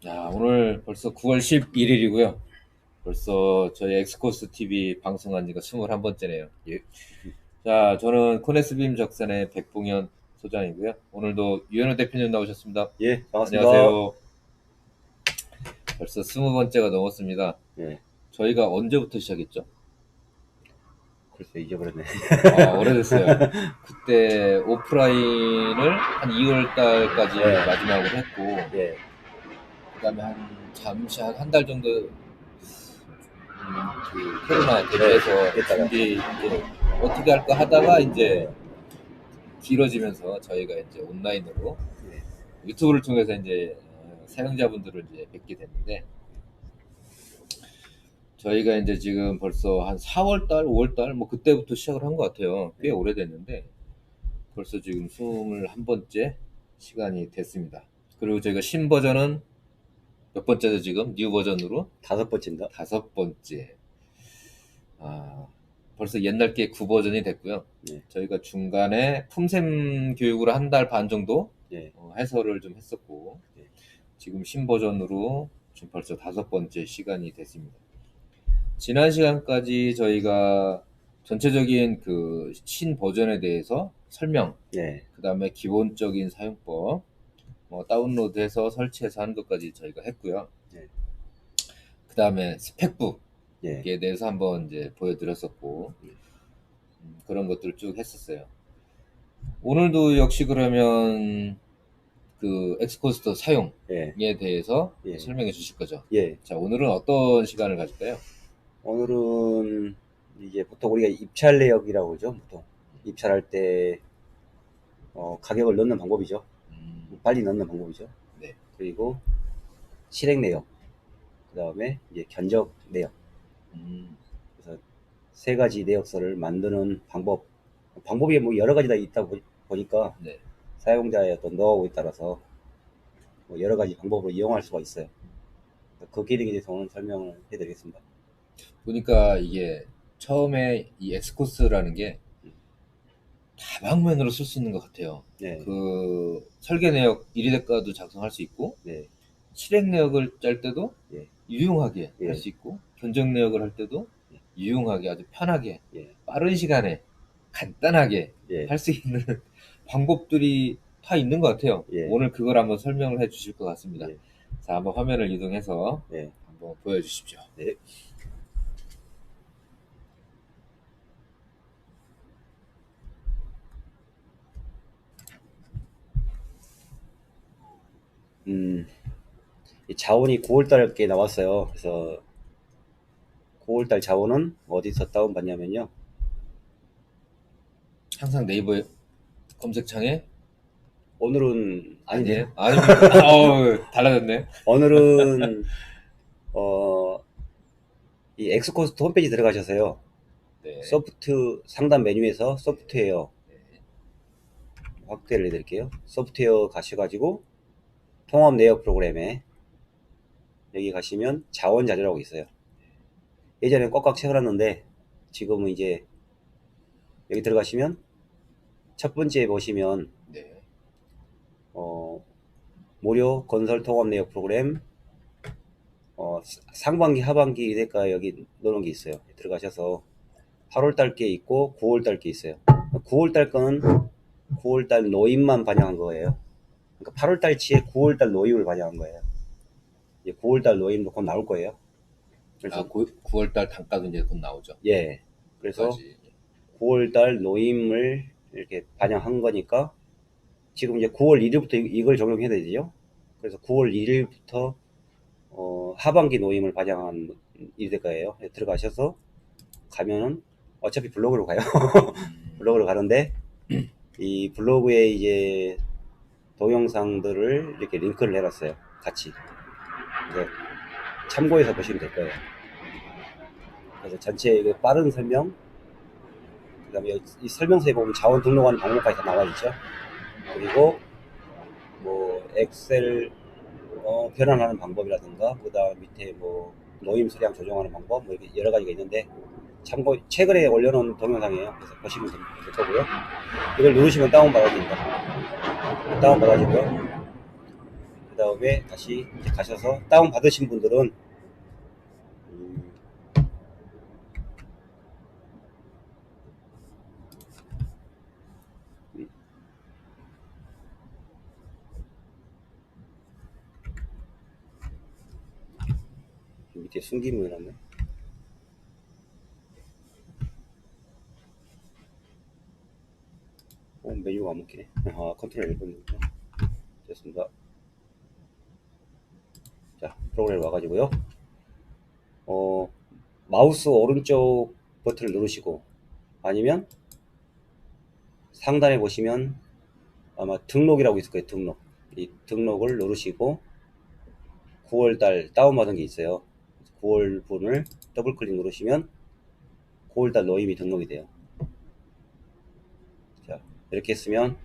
야, 오늘 벌써 9월 11일이고요. 벌써 저희 엑스코스 TV 방송한 지가 21번째네요. 예. 자, 저는 코네스빔 적산의 백봉현 소장이고요. 오늘도 유현우 대표님 나오셨습니다. 예, 반갑습니다. 안녕하세요. 벌써 20번째가 넘었습니다. 예, 저희가 언제부터 시작했죠? 글쎄 잊어버렸네. 아, 오래됐어요. 그때 오프라인을 한 2월 달까지 예, 마지막으로 했고, 예, 그 다음에 잠시 한 달 정도 그 코로나 대비해서 됐다가, 준비 이제 어떻게 할까 하다가 이제 예, 길어지면서 저희가 이제 온라인으로 예, 유튜브를 통해서 이제 사용자분들을 이제 뵙게 됐는데, 저희가 이제 지금 벌써 한 4월 달, 5월 달 뭐 그때부터 시작을 한 것 같아요. 꽤 오래됐는데 벌써 지금 21번째 시간이 됐습니다. 그리고 저희가 신버전은 몇 번째죠 지금? 뉴 버전으로 5번째인가? 5번째. 아, 벌써 옛날 게 9버전이 됐고요. 예, 저희가 중간에 품샘 교육을 한 달 반 정도 예, 해설을 좀 했었고, 예, 지금 신버전으로 지금 벌써 5번째 시간이 됐습니다. 지난 시간까지 저희가 전체적인 그 신버전에 대해서 설명, 예, 그 다음에 기본적인 사용법, 다운로드해서 설치해서 하는 것까지 저희가 했고요. 예, 그 다음에 스펙북에 예, 대해서 한번 이제 보여드렸었고, 예, 그런 것들을 쭉 했었어요. 오늘도 역시 그러면 그 엑스코스터 예, 사용에 대해서 예, 설명해 주실 거죠? 예. 자, 오늘은 어떤 시간을 가질까요? 오늘은 이제 보통 우리가 입찰 내역이라고 그러죠. 보통 입찰할 때 가격을 넣는 방법이죠. 음, 빨리 넣는 방법이죠. 네. 그리고 실행 내역, 그 다음에 이제 견적 내역. 음, 그래서 세 가지 내역서를 만드는 방법이 뭐 여러 가지다 있다 보니까 네. 사용자의 어떤 노하우에 따라서 뭐 여러 가지 방법으로 이용할 수가 있어요. 그 기능에 대해서 오늘 설명을 해드리겠습니다. 보니까 이게 처음에 이 엑스코스라는 게 다방면으로 쓸 수 있는 것 같아요. 네, 그 설계 내역 1위 대가도 작성할 수 있고, 네, 실행 내역을 짤 때도 예, 유용하게 할 예, 수 있고, 견적 내역을 할 때도 유용하게 아주 편하게 예, 빠른 시간에 간단하게 예, 할 수 있는 방법들이 다 있는 것 같아요. 예, 오늘 그걸 한번 설명을 해 주실 것 같습니다. 예, 자, 한번 화면을 이동해서 예, 한번 보여주십시오. 네. 이 자원이 9월달께 나왔어요. 그래서 9월달 자원은 어디서 다운받냐면요. 항상 네이버 검색창에 오늘은 아닌데요. 아니에요? 아닙니까? 어우, 달라졌네. 오늘은 어, 이 엑스코스트 홈페이지 들어가셔서요. 네. 소프트 상단 메뉴에서 소프트웨어 확대를 해드릴게요. 소프트웨어 가셔가지고 통합 내역 프로그램에 여기 가시면 자원 자료라고 있어요. 예전엔 꽉꽉 채워놨는데 지금은 이제 여기 들어가시면 첫 번째 보시면 네. 어, 무료 건설 통합 내역 프로그램 상반기 하반기 대가 여기 넣어놓은 게 있어요. 들어가셔서 8월달 게 있고 9월달 게 있어요. 9월달 거는 9월달 노임만 반영한 거예요. 그러니까 8월달치에 9월달 노임을 반영한 거예요. 이제 9월달 노임도 곧 나올 거예요. 아, 그래서 9월달 단가도 이제 곧 나오죠. 예, 그래서 까지. 9월달 노임을 이렇게 반영한 거니까 지금 이제 9월 1일부터 이걸 적용해야 되죠. 그래서 9월 1일부터 하반기 노임을 반영한 일대가예요. 들어가셔서 가면은 어차피 블로그로 가요. 블로그로 가는데 이 블로그에 이제 동영상들을 이렇게 링크를 해놨어요. 같이. 그래서 참고해서 보시면 될 거예요. 그래서 전체 빠른 설명, 그 다음에 이 설명서에 보면 자원 등록하는 방법까지 다 나와 있죠. 그리고 뭐 엑셀 변환하는 방법이라든가, 그 다음 밑에 뭐 노임 수량 조정하는 방법, 뭐 이렇게 여러 가지가 있는데 참고 최근에 올려놓은 동영상이에요. 그래서 보시면 될 거고요. 이걸 누르시면 다운받아집니다. 다운받아지고요. 그 다음에 다시 이제 가셔서 다운 받으신 분들은 밑에 숨김을 해놨네. 메뉴가 안 먹히네. 컨트롤 1번이군요. 됐습니다. 자, 프로그램 와가지고요. 마우스 오른쪽 버튼을 누르시고, 아니면 상단에 보시면 아마 등록이라고 있을 거예요. 등록. 이 등록을 누르시고 9월달 다운받은 게 있어요. 9월 분을 더블 클릭 누르시면 9월달 노임이 등록이 돼요. 자, 이렇게 했으면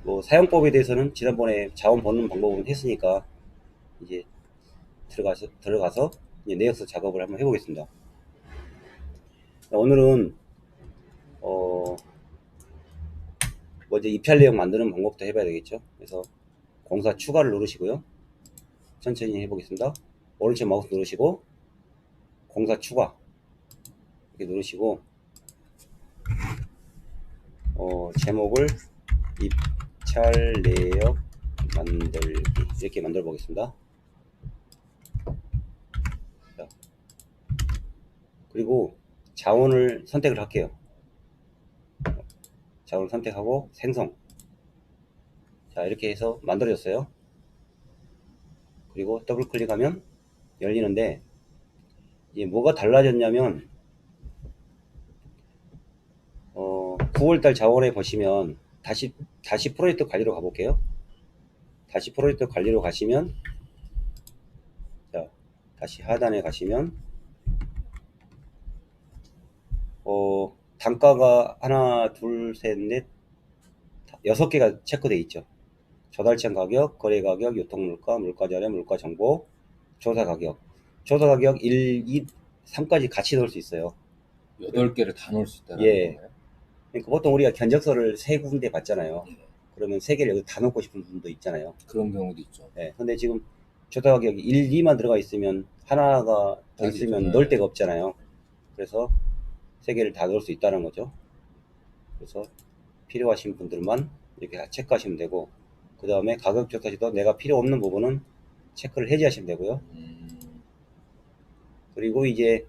뭐 사용법에 대해서는 지난번에 자원 버는 방법은 했으니까 이제 들어가서 이제 내역서 작업을 한번 해보겠습니다. 오늘은 먼저 입찰 내역 만드는 방법도 해봐야 되겠죠. 그래서 공사 추가를 누르시고요. 천천히 해보겠습니다. 오른쪽 마우스 누르시고 공사 추가 이렇게 누르시고 제목을 입찰 내역 만들기 이렇게 만들어 보겠습니다. 자, 그리고 자원을 선택을 할게요. 자원을 선택하고 생성. 자, 이렇게 해서 만들어졌어요. 그리고 더블 클릭하면 열리는데 이제 뭐가 달라졌냐면 9월달 자원에 보시면 다시 프로젝트 관리로 가볼게요. 다시 프로젝트 관리로 가시면 자, 다시 하단에 가시면 단가가 하나 둘셋넷 6개가 체크되어 있죠. 조달청 가격, 거래 가격, 유통물가, 물가자료, 물가정보, 조사가격 1, 2, 3까지 같이 넣을 수 있어요. 8개를 다 넣을 수 있다는 예. 건가요? 그러니까 보통 우리가 견적서를 3군데 받잖아요. 예. 그러면 3개를 여기 다 넣고 싶은 분도 있잖아요. 그런 경우도 있죠. 예. 근데 지금 조사가격이 1, 2만 들어가 있으면 하나가 더 있으면 넣을 데가 없잖아요. 그래서 3개를 다 넣을 수 있다는 거죠. 그래서 필요하신 분들만 이렇게 체크하시면 되고, 그 다음에 가격조사지도 내가 필요 없는 부분은 체크를 해제하시면 되고요. 그리고 이제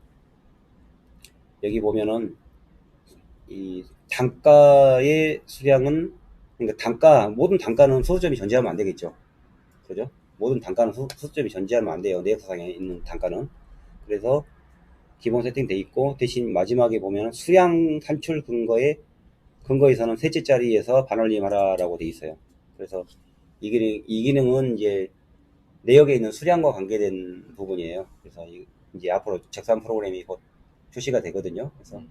여기 보면은 이 단가의 수량은, 그러니까 모든 단가는 수수점이 존재하면 안 되겠죠. 그죠? 모든 단가는 수수점이 존재하면 안 돼요. 내역사상에 있는 단가는. 그래서 기본 세팅돼 있고, 대신 마지막에 보면 수량 산출 근거에서는 셋째 자리에서 반올림하라라고 돼 있어요. 그래서 이 기능은 이제 내역에 있는 수량과 관계된 부분이에요. 그래서 이제 앞으로 적산 프로그램이 곧 출시가 되거든요. 그래서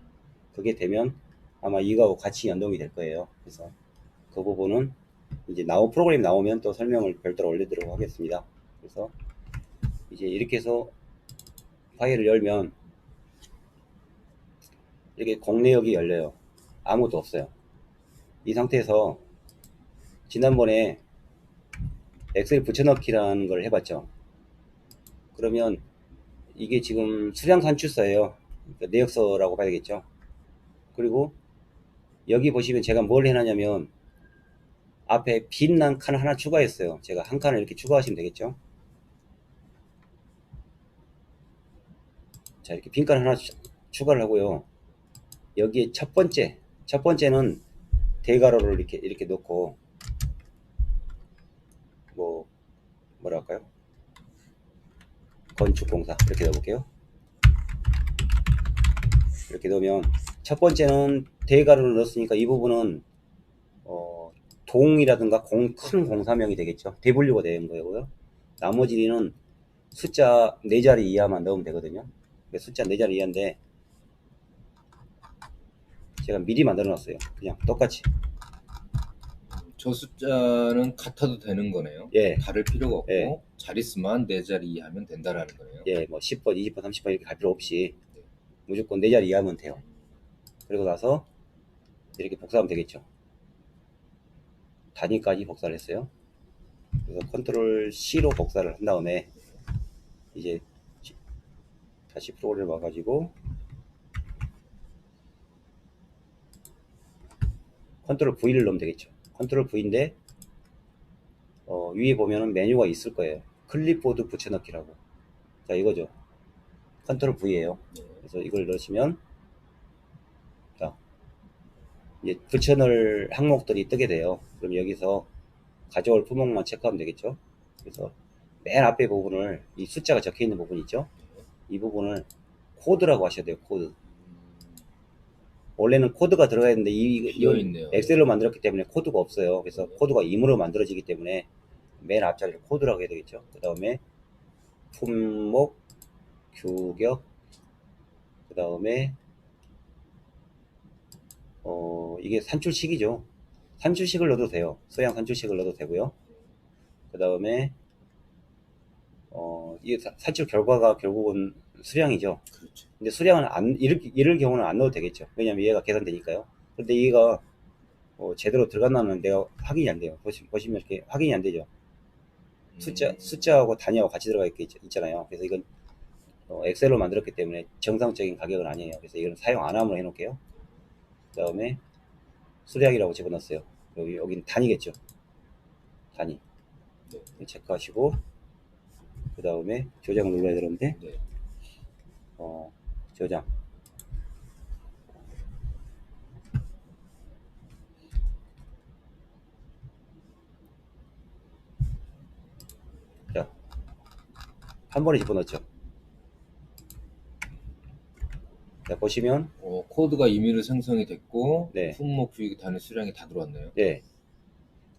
그게 되면 아마 이거하고 같이 연동이 될 거예요. 그래서 그 부분은 이제 프로그램 나오면 또 설명을 별도로 올리도록 하겠습니다. 그래서 이제 이렇게 해서 파일을 열면 이렇게 공내역이 열려요. 아무것도 없어요. 이 상태에서 지난번에 엑셀 붙여넣기라는 걸 해봤죠. 그러면 이게 지금 수량 산출서예요. 그러니까 내역서라고 봐야겠죠. 그리고 여기 보시면 제가 뭘 해놨냐면 앞에 빈 칸 하나 추가했어요. 제가 한 칸을 이렇게 추가하시면 되겠죠. 자, 이렇게 빈 칸 하나 추가를 하고요. 여기에 첫 번째는 대괄호를 이렇게 놓고 뭐라 할까요? 건축공사 이렇게 넣어볼게요. 이렇게 넣으면 첫 번째는 대괄호를 넣었으니까 이 부분은 동이라든가 큰 공사명이 되겠죠. 대분류가 되는 거고요. 나머지는 숫자 4자리 이하만 넣으면 되거든요. 숫자 4자리 이하인데 제가 미리 만들어 놨어요. 그냥 똑같이. 저 숫자는 같아도 되는 거네요. 예. 다를 필요가 없고 예. 자릿수만 4자리 이하면 된다라는 거네요. 예, 뭐 10번, 20번, 30번 이렇게 갈 필요 없이 무조건 4자리 이하면 돼요. 그리고 나서 이렇게 복사하면 되겠죠. 단위까지 복사를 했어요. 그래서 컨트롤 C로 복사를 한 다음에 이제 다시 프로그램을 와가지고 컨트롤 V를 넣으면 되겠죠. 컨트롤 V인데 위에 보면은 메뉴가 있을 거예요. 클립보드 붙여넣기라고. 자, 이거죠. 컨트롤 V예요. 그래서 이걸 넣으시면 자, 이제 붙여넣을 항목들이 뜨게 돼요. 그럼 여기서 가져올 품목만 체크하면 되겠죠. 그래서 맨 앞에 부분을 이 숫자가 적혀 있는 부분 있죠. 이 부분을 코드라고 하셔야 돼요. 코드. 원래는 코드가 들어가 있는데 비어있네요. 엑셀로 만들었기 때문에 코드가 없어요. 그래서 코드가 임으로 만들어지기 때문에 맨 앞자리를 코드라고 해야 되겠죠. 그 다음에 품목, 규격, 그 다음에 이게 산출식이죠. 산출식을 넣어도 돼요. 소양 산출식을 넣어도 되고요. 그 다음에 이게 산출 결과가 결국은 수량이죠. 그렇죠. 근데 수량은 이럴 경우는 안 넣어도 되겠죠. 왜냐면 얘가 계산되니까요. 그런데 얘가 제대로 들어갔나는 내가 확인이 안 돼요. 보시면 이렇게 확인이 안 되죠. 숫자하고 단위하고 같이 들어가 있잖아요. 그래서 이건 엑셀로 만들었기 때문에 정상적인 가격은 아니에요. 그래서 이건 사용 안 함으로 해놓을게요. 그 다음에 수량이라고 집어넣었어요. 여기는 단위겠죠. 단위. 네. 체크하시고 그 다음에 저장을 눌러야 되는데 네. 저장. 자, 한 번에 집어넣었죠. 자, 보시면 코드가 임의로 생성이 됐고 네. 품목 규격 단위 수량이 다 들어왔네요. 네.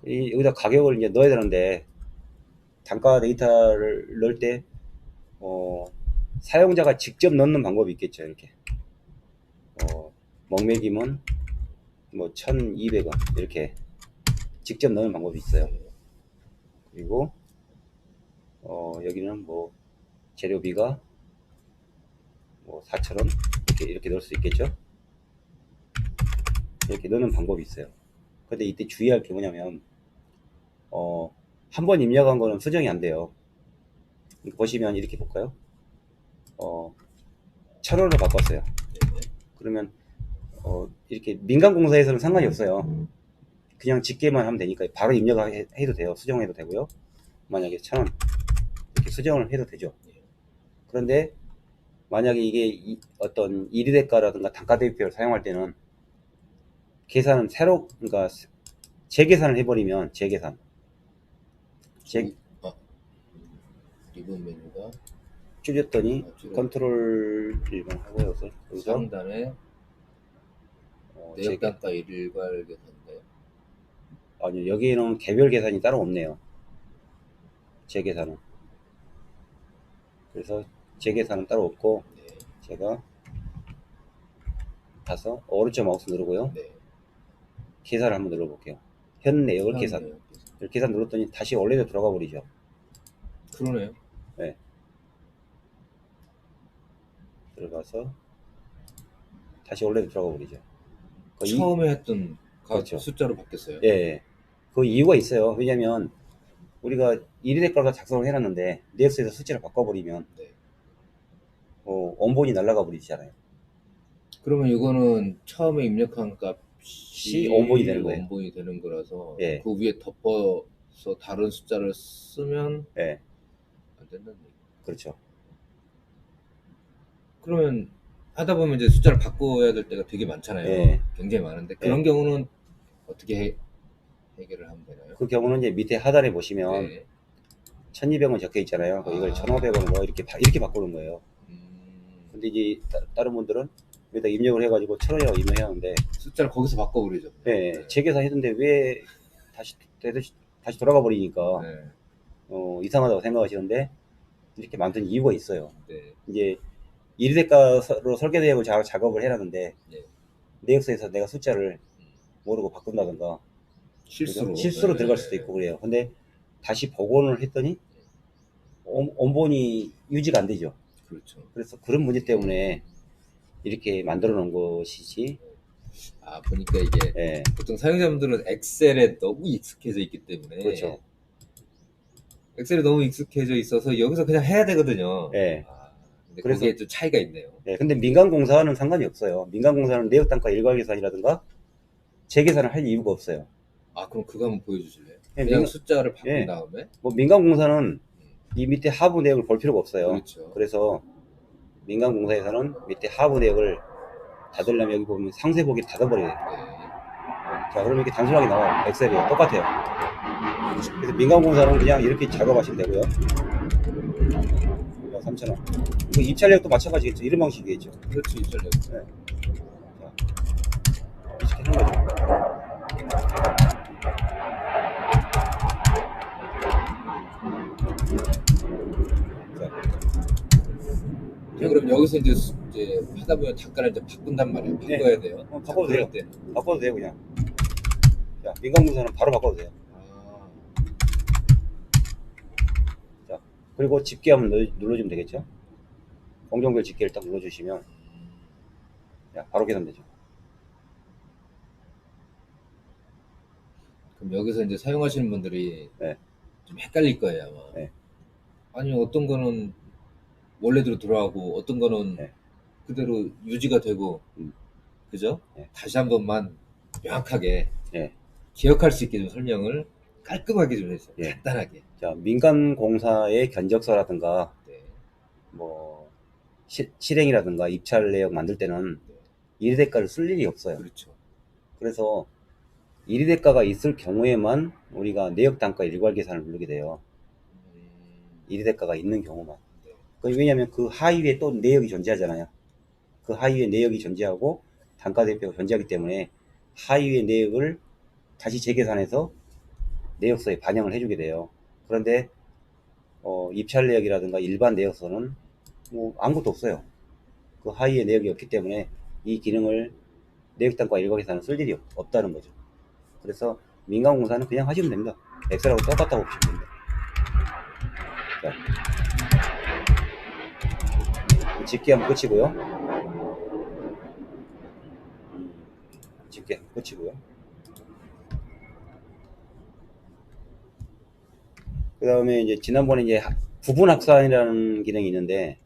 여기다 가격을 이제 넣어야 되는데 단가 데이터를 넣을 때 사용자가 직접 넣는 방법이 있겠죠. 이렇게 먹매김은 뭐 1200원 이렇게 직접 넣는 방법이 있어요. 그리고 여기는 뭐 재료비가 뭐 4,000원 이렇게 넣을 수 있겠죠. 이렇게 넣는 방법이 있어요. 근데 이때 주의할 게 뭐냐면 한 번 입력한 거는 수정이 안 돼요. 보시면 이렇게 볼까요? 1,000원으로 바꿨어요. 그러면 이렇게 민간공사에서는 상관이 없어요. 그냥 집계만 하면 되니까 바로 입력해도 돼요. 수정해도 되고요. 만약에 1,000원 이렇게 수정을 해도 되죠. 그런데 만약에 이게 어떤 일위대가라든가 단가 대비표를 사용할 때는 계산은 그러니까 재계산을 해버리면 리본 메뉴가 줄였더니 컨트롤 1번 하고요. 여기서 상단에 내역 단가 일괄 계산인가요? 아니요, 여기에는 개별 계산이 따로 없네요. 재계산은. 그래서 재계산은 따로 없고 네. 제가 가서 오른쪽 마우스 누르고요. 네. 계산을 한번 눌러볼게요. 현 내역을 계산. 계산 눌렀더니 다시 원래대로 들어가 버리죠. 그러네요. 네. 들어가서 다시 원래대로 들어가 버리죠. 처음에 했던 그렇죠. 숫자로 바뀌었어요. 예. 그 이유가 있어요. 왜냐면 우리가 일위대가가 작성을 해놨는데 넥스에서 숫자를 바꿔버리면 네. 원본이 날아가 버리잖아요. 그러면 이거는 처음에 입력한 값이 원본이 되는 거예요. 원본이 되는 거라서 예. 그 위에 덮어서 다른 숫자를 쓰면 예. 안 된다는 얘기. 그렇죠. 그러면 하다 보면 이제 숫자를 바꿔야 될 때가 되게 많잖아요. 예. 굉장히 많은데 그런 경우는 어떻게 해결을 하면 되나요? 그 경우는 이제 밑에 하단에 보시면 네. 1,200원 적혀 있잖아요. 이걸 1,500원으로 이렇게 바꾸는 거예요. 근데 이제 다른 분들은 여기다 입력을 해가지고 1,000원이라고 입력해야 하는데 숫자를 거기서 바꿔버리죠. 네. 재계산 했는데 왜 다시 돌아가 버리니까 네. 이상하다고 생각하시는데 이렇게 만든 이유가 있어요. 네. 이제 일위대가로 설계 내역을 작업을 해놨는데 네. 내역서에서 내가 숫자를 모르고 바꾼다든가 실수로 네. 들어갈 수도 있고 그래요. 근데 다시 복원을 했더니 원본이 유지가 안 되죠. 그렇죠. 그래서 그런 문제 때문에 이렇게 만들어 놓은 것이지. 보니까 이게 예. 보통 사용자분들은 엑셀에 너무 익숙해져 있기 때문에 그렇죠. 엑셀이 너무 익숙해져 있어서 여기서 그냥 해야 되거든요. 예. 아, 근데 그래서- 거기에 좀 차이가 있네요. 예, 근데 민간공사는 상관이 없어요. 민간공사는 내역단가 일괄계산이라든가 재계산을 할 이유가 없어요. 아, 그럼 그거 한번 보여주실래요? 예, 그냥 숫자를 바꾼 예. 다음에. 뭐 민간공사는 이 밑에 하부 내역을 볼 필요가 없어요. 그렇죠. 그래서 민간공사에서는 밑에 하부 내역을 닫으려면 여기 보면 상세 보기를 닫아버려요. 네. 자, 그럼 이렇게 단순하게 나와요. 엑셀이에요. 똑같아요. 그래서 민간공사는 그냥 이렇게 작업하시면 되고요. 3,000원. 이거 입찰력도 마찬가지겠죠. 이런 방식이겠죠. 그렇지, 입찰력. 이렇게 하는 거죠. 자, 그럼 여기서 이제 하다 보면 단가를 이제 바꾼단 말이에요. 네. 바꿔야 돼요. 바꿔도 돼요. 그럴 때는. 바꿔도 돼요, 그냥. 자, 민간공사는 바로 바꿔도 돼요. 아, 그리고 집계 한번 눌러주면 되겠죠. 공정별 집계를 딱 눌러주시면 자, 바로 계산되죠. 그럼 여기서 이제 사용하시는 분들이 네. 좀 헷갈릴 거예요, 아마. 네. 아니, 어떤 거는 원래대로 들어가고, 어떤 거는 네. 그대로 유지가 되고, 그죠? 네. 다시 한 번만 명확하게 네. 기억할 수 있게 좀 설명을 깔끔하게 좀 해주세요. 네. 간단하게. 자, 민간공사의 견적서라든가 네. 뭐 실행이라든가 입찰 내역 만들 때는 일대가를 쓸 일이 없어요. 그렇죠. 그래서 일대가가 있을 경우에만 우리가 내역 단가 일괄 계산을 누르게 돼요. 일대가가 있는 경우만. 네. 왜냐하면 그 하위에 또 내역이 존재하잖아요. 그 하위에 내역이 존재하고 단가 대표가 존재하기 때문에 하위의 내역을 다시 재계산해서 내역서에 반영을 해주게 돼요. 그런데 입찰 내역이라든가 일반 내역서는 뭐 아무것도 없어요. 그 하위에 내역이 없기 때문에 이 기능을 내역단과 일괄계산을 쓸 일이 없다는 거죠. 그래서 민간공사는 그냥 하시면 됩니다. 엑셀하고 똑같다고 보시면 됩니다. 자, 집계하면 끝이고요. 집계하면 끝이고요. 그 다음에 이제 지난번에 이제 부분 합산이라는 기능이 있는데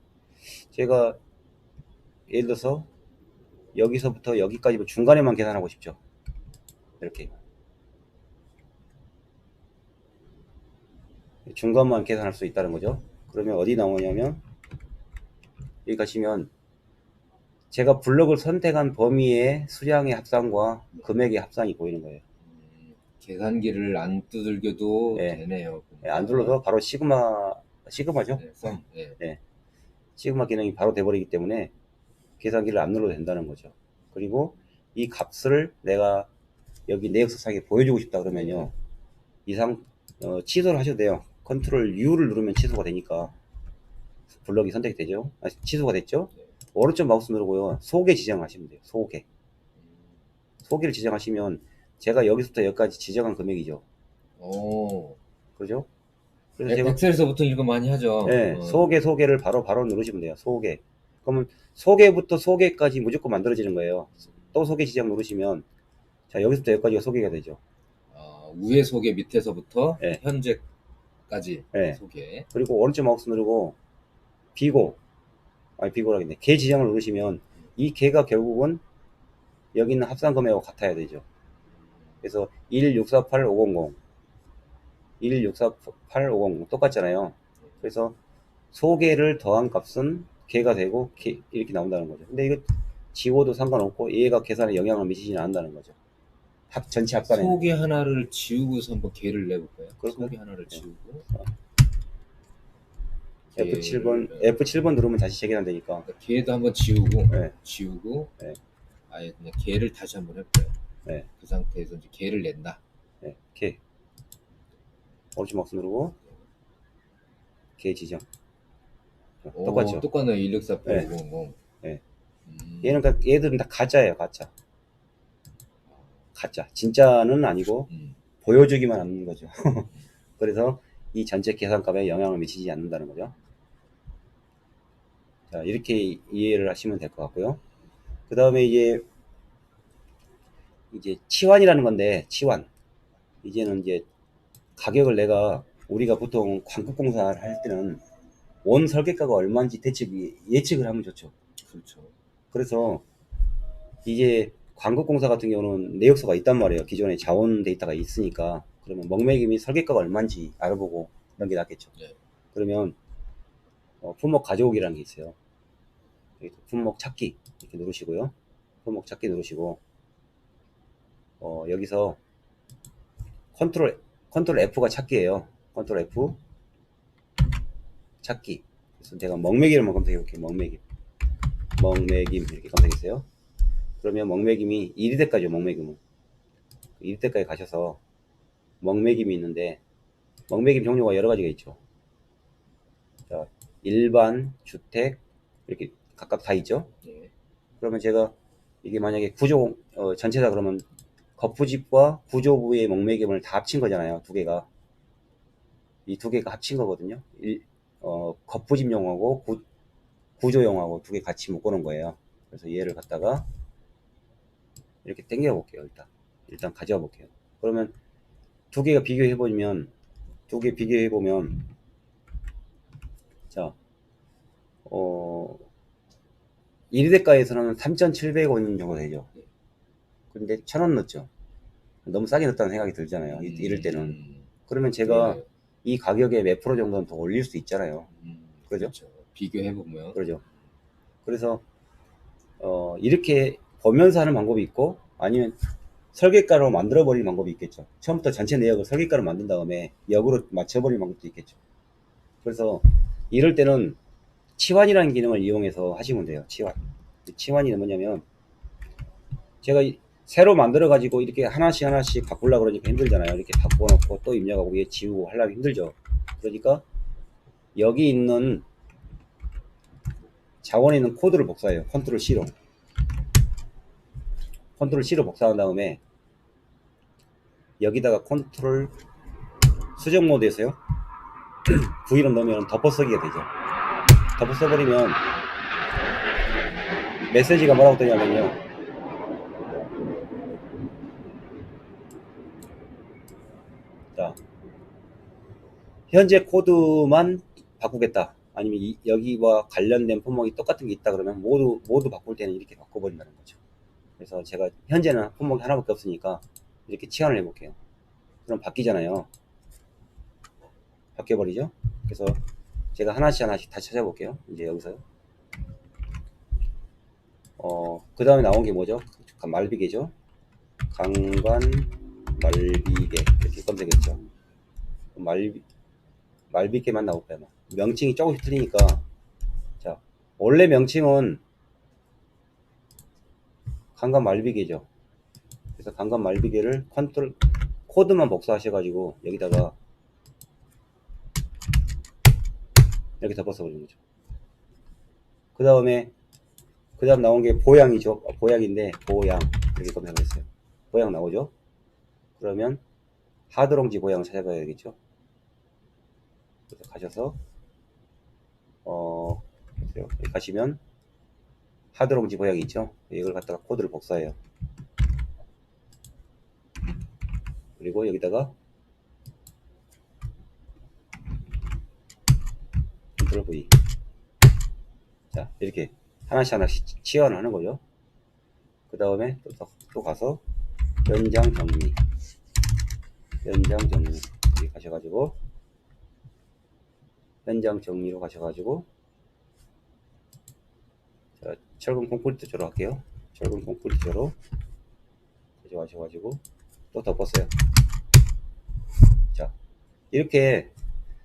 제가 예를 들어서 여기서부터 여기까지 중간에만 계산하고 싶죠. 이렇게 중간만 계산할 수 있다는 거죠. 그러면 어디 나오냐면 여기 가시면 제가 블럭을 선택한 범위의 수량의 합산과 금액의 합산이 보이는 거예요. 계산기를 안 두들겨도 네. 되네요. 네, 안 눌러도 바로 시그마죠. 네, 썸. 네. 네. 시그마 기능이 바로 돼버리기 때문에 계산기를 안 눌러도 된다는 거죠. 그리고 이 값을 내가 여기 내역서상에 보여주고 싶다 그러면요. 이상 취소를 하셔도 돼요. 컨트롤 U를 누르면 취소가 되니까 블럭이 선택이 되죠. 취소가 됐죠. 네. 오른쪽 마우스 누르고요. 소개 지정하시면 돼요. 소개를 지정하시면 제가 여기서부터 여기까지 지정한 금액이죠. 오. 그죠? 그래서 제가 엑셀에서 보통 이거 많이 하죠. 네, 소개를 바로 누르시면 돼요. 소개. 그러면 소개부터 소개까지 무조건 만들어지는 거예요. 또 소개 지정 누르시면 자, 여기서부터 여기까지가 소개가 되죠. 위에 소개, 밑에서부터 네. 현재까지 네. 소개. 그리고 오른쪽 마우스 누르고 비고라겠네. 개 지정을 누르시면 이 개가 결국은 여기 있는 합산 금액하고 같아야 되죠. 그래서 1648500 1648500 똑같잖아요. 그래서 소개를 더한 값은 개가 되고 이렇게 나온다는 거죠. 근데 이거 지워도 상관없고 얘가 계산에 영향을 미치지는 않는다는 거죠. 전체 합산에. 소개 하나를 지우고서 한번 개를 내볼까요? 그럴까요? 소개 하나를 지우고. F7번 누르면 다시 재계산되니까. 그러니까 개도 한번 지우고, 네. 네. 아예 그냥 개를 다시 한번 해볼까요? 네. 그 상태에서 이제 개를 낸다. 네. 개. 오른쪽 마우스 누르고 개 지정. 똑같죠? 똑같네요. 1648500. 네. 얘들은 다 가짜예요. 가짜. 진짜는 아니고 보여주기만 하는 거죠. 그래서 이 전체 계산값에 영향을 미치지 않는다는 거죠. 자, 이렇게 이해를 하시면 될 것 같고요. 그 다음에 이제 치환이라는 건데, 치환. 이제는 이제 가격을 내가 우리가 보통 광급공사를 할 때는 원 설계가가 얼마인지 대충 예측을 하면 좋죠. 그렇죠. 그래서 이제 광급공사 같은 경우는 내역서가 있단 말이에요. 기존에 자원 데이터가 있으니까. 그러면 먹매김이 설계가가 얼마인지 알아보고 그런 게 낫겠죠. 네. 그러면 품목 가져오기라는 게 있어요. 여기 품목 찾기 이렇게 누르시고요. 품목 찾기 누르시고 여기서 컨트롤 F가 찾기예요. 컨트롤 F 찾기. 그래서 제가 먹매김을 한번 검색해 볼게요. 먹매김 이렇게 검색했어요. 그러면 먹매김이 1위대까지요. 먹매김은 1위대까지 가셔서 먹매김이 있는데 먹매김 종류가 여러 가지가 있죠. 자, 일반, 주택 이렇게 각각 다 있죠. 네. 그러면 제가 이게 만약에 구조 전체다 그러면 겉부집과 구조부의 먹매김을 다 합친 거잖아요. 두 개가 이 두 개가 합친 거거든요. 겉부집용하고 구조용하고 두 개 같이 묶어놓은 거예요. 그래서 얘를 갖다가 이렇게 당겨 볼게요. 일단 가져와 볼게요. 그러면 두 개가 비교해 보면 자 1위대가에서는 3,700원 정도 되죠. 근데 1,000원 넣었죠. 너무 싸게 넣었다는 생각이 들잖아요. 이럴 때는. 그러면 제가 네. 이 가격에 몇 프로 정도는 더 올릴 수 있잖아요. 그죠? 그렇죠. 비교해보면. 그러죠. 그래서 이렇게 보면서 하는 방법이 있고 아니면 설계가로 만들어버리는 방법이 있겠죠. 처음부터 전체 내역을 설계가로 만든 다음에 역으로 맞춰버리는 방법도 있겠죠. 그래서 이럴 때는 치환이라는 기능을 이용해서 하시면 돼요. 치환이 뭐냐면 제가 새로 만들어 가지고 이렇게 하나씩 바꾸려고 그러니까 힘들잖아요. 이렇게 바꿔놓고 또 입력하고 위에 지우고 하려면 힘들죠. 그러니까 여기 있는 자원에 있는 코드를 복사해요. 컨트롤 C로 복사한 다음에 여기다가 컨트롤 수정 모드에서요 V로 넣으면 덮어 쓰기가 되죠. 덮어 써버리면 메시지가 뭐라고 뜨냐면요, 자, 현재 코드만 바꾸겠다 아니면 여기와 관련된 품목이 똑같은 게 있다 그러면 모두 바꿀 때는 이렇게 바꿔버린다는 거죠. 그래서 제가 현재는 품목이 하나밖에 없으니까 이렇게 치환을 해 볼게요. 그럼 바뀌잖아요. 바뀌어버리죠. 그래서 제가 하나씩 다 찾아볼게요. 이제 여기서요. 그 다음에 나온 게 뭐죠? 말비계죠. 강관 말비계 이렇게 검색했죠. 말비계만 나올 거예요. 명칭이 조금씩 틀리니까. 자, 원래 명칭은 강관 말비계죠. 그래서 강관 말비계를 컨트롤 코드만 복사하셔가지고 여기다가 이렇게 덮어서 버리는 거죠. 그 다음 나온 게 보양이죠. 보양인데 보양 이렇게 검색했어요. 보양 나오죠. 그러면 하드롱지 보양을 찾아봐야 되겠죠. 그래서 가셔서 여기 가시면 하드롱지 보양이 있죠. 이걸 갖다가 코드를 복사해요. 그리고 여기다가 컨트롤 V. 자, 이렇게 하나씩 치환을 하는 거죠. 그 다음에 또 가서 현장 정리 여기 가셔가지고 현장 정리로 가셔가지고 자, 철근 콘크리트조로 할게요. 철근 콘크리트조로 가져가셔가지고 또 덮었어요. 자, 이렇게